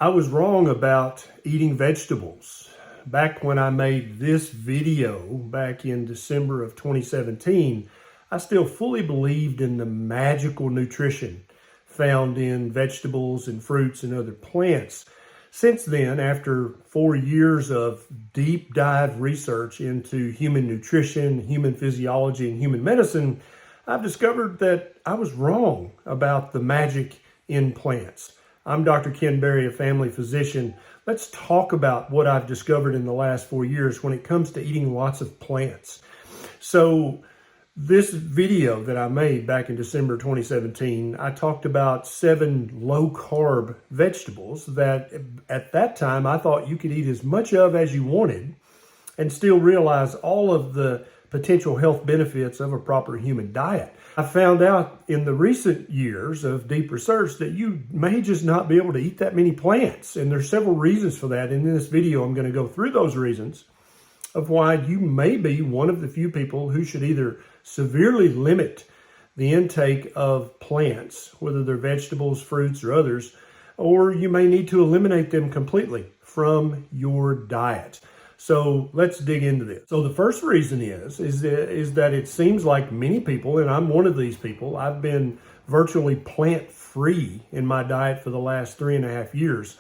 I was wrong about eating vegetables. Back when I made this video back in December of 2017, I still fully believed in the magical nutrition found in vegetables and fruits and other plants. Since then, after 4 years of deep dive research into human nutrition, human physiology, and human medicine, I've discovered that I was wrong about the magic in plants. I'm Dr. Ken Berry, a family physician. Let's talk about what I've discovered in the last 4 years when it comes to eating lots of plants. So this video that I made back in December 2017, I talked about 7 low-carb vegetables that at that time I thought you could eat as much of as you wanted and still realize all of the potential health benefits of a proper human diet. I found out in the recent years of deep research that you may just not be able to eat that many plants. And there's several reasons for that. And in this video, I'm going to go through those reasons of why you may be one of the few people who should either severely limit the intake of plants, whether they're vegetables, fruits, or others, or you may need to eliminate them completely from your diet. So let's dig into this. So the first reason is that it seems like many people, and I'm one of these people, I've been virtually plant-free in my diet for the last 3.5 years.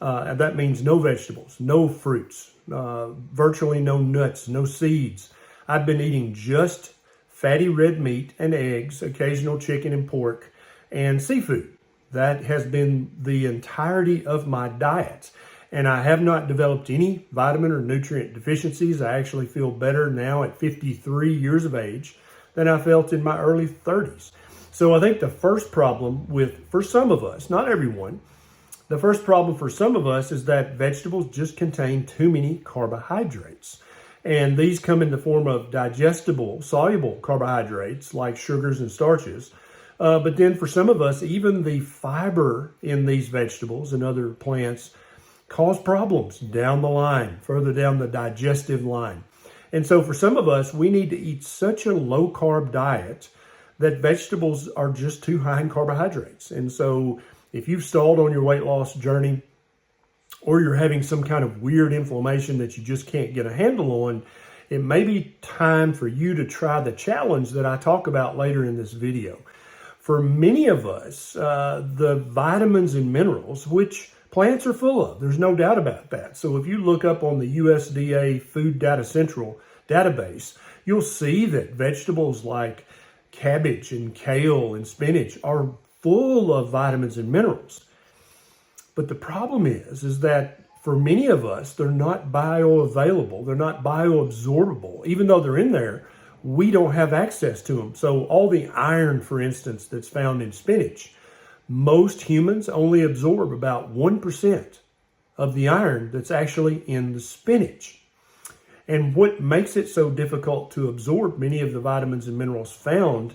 And that means no vegetables, no fruits, virtually no nuts, no seeds. I've been eating just fatty red meat and eggs, occasional chicken and pork, and seafood. That has been the entirety of my diet. And I have not developed any vitamin or nutrient deficiencies. I actually feel better now at 53 years of age than I felt in my early 30s. So I think the first problem for some of us, not everyone, the first problem for some of us is that vegetables just contain too many carbohydrates. And these come in the form of digestible, soluble carbohydrates like sugars and starches. But then for some of us, even the fiber in these vegetables and other plants cause problems down the line, further down the digestive line. And so for some of us, we need to eat such a low-carb diet that vegetables are just too high in carbohydrates. And so if you've stalled on your weight loss journey, or you're having some kind of weird inflammation that you just can't get a handle on, it may be time for you to try the challenge that I talk about later in this video. For many of us, the vitamins and minerals, which plants are full of, there's no doubt about that. So if you look up on the USDA Food Data Central database, you'll see that vegetables like cabbage and kale and spinach are full of vitamins and minerals. But the problem is that for many of us, they're not bioavailable. They're not bioabsorbable. Even though they're in there, we don't have access to them. So all the iron, for instance, that's found in spinach, most humans only absorb about 1% of the iron that's actually in the spinach. And what makes it so difficult to absorb many of the vitamins and minerals found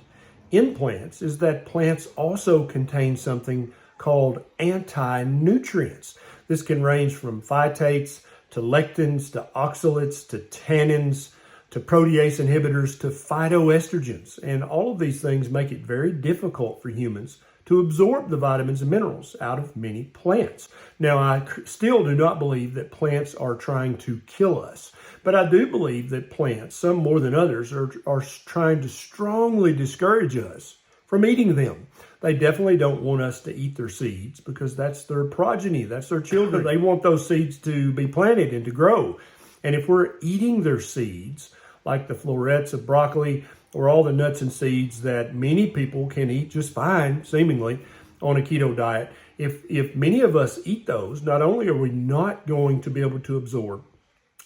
in plants is that plants also contain something called anti-nutrients. This can range from phytates to lectins to oxalates to tannins to protease inhibitors to phytoestrogens. And all of these things make it very difficult for humans to absorb the vitamins and minerals out of many plants. Now, I still do not believe that plants are trying to kill us, but I do believe that plants, some more than others, are trying to strongly discourage us from eating them. They definitely don't want us to eat their seeds because that's their progeny, that's their children. They want those seeds to be planted and to grow. And if we're eating their seeds, like the florets of broccoli, or all the nuts and seeds that many people can eat just fine, seemingly, on a keto diet. If many of us eat those, not only are we not going to be able to absorb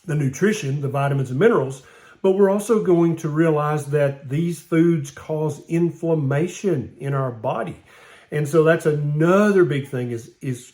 the nutrition, the vitamins and minerals, but we're also going to realize that these foods cause inflammation in our body. And so that's another big thing is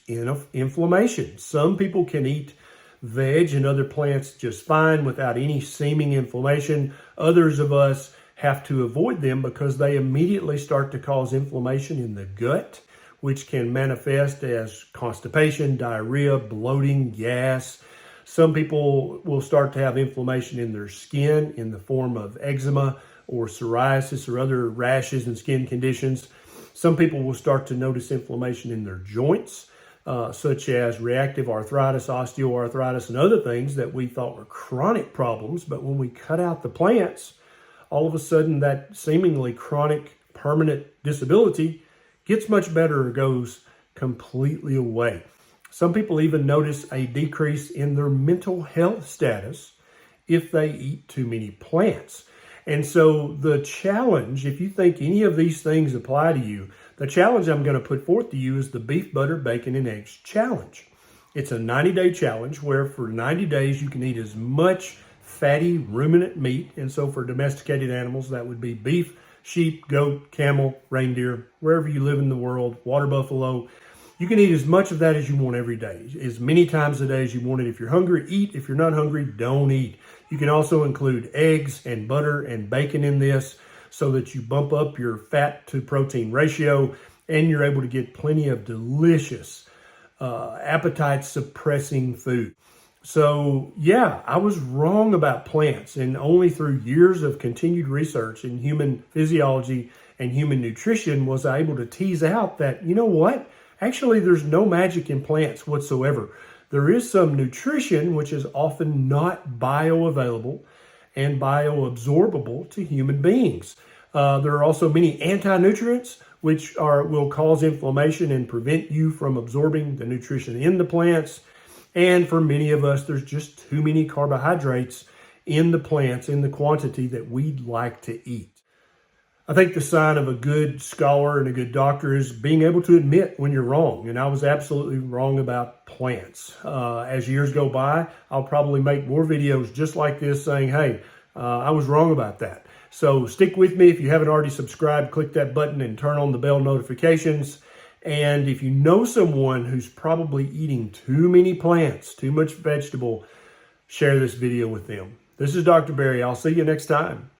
inflammation. Some people can eat veg and other plants just fine without any seeming inflammation. Others of us have to avoid them because they immediately start to cause inflammation in the gut, which can manifest as constipation, diarrhea, bloating, gas. Some people will start to have inflammation in their skin in the form of eczema or psoriasis or other rashes and skin conditions. Some people will start to notice inflammation in their joints. such as reactive arthritis, osteoarthritis, and other things that we thought were chronic problems. But when we cut out the plants, all of a sudden that seemingly chronic permanent disability gets much better or goes completely away. Some people even notice a decrease in their mental health status if they eat too many plants. And so the challenge, if you think any of these things apply to you, the challenge I'm going to put forth to you is the beef, butter, bacon, and eggs challenge. It's a 90-day challenge where for 90 days you can eat as much fatty ruminant meat. And so for domesticated animals, that would be beef, sheep, goat, camel, reindeer, wherever you live in the world, water buffalo. You can eat as much of that as you want every day, as many times a day as you want it. If you're hungry, eat. If you're not hungry, don't eat. You can also include eggs and butter and bacon in this so that you bump up your fat to protein ratio and you're able to get plenty of delicious, appetite suppressing food. So yeah, I was wrong about plants, and only through years of continued research in human physiology and human nutrition was I able to tease out that, you know what? Actually, there's no magic in plants whatsoever. There is some nutrition, which is often not bioavailable and bioabsorbable to human beings. There are also many anti-nutrients, which will cause inflammation and prevent you from absorbing the nutrition in the plants. And for many of us, there's just too many carbohydrates in the plants in the quantity that we'd like to eat. I think the sign of a good scholar and a good doctor is being able to admit when you're wrong. And I was absolutely wrong about plants. As years go by, I'll probably make more videos just like this saying, hey, I was wrong about that. So stick with me. If you haven't already subscribed, click that button and turn on the bell notifications. And if you know someone who's probably eating too many plants, too much vegetable, share this video with them. This is Dr. Barry. I'll see you next time.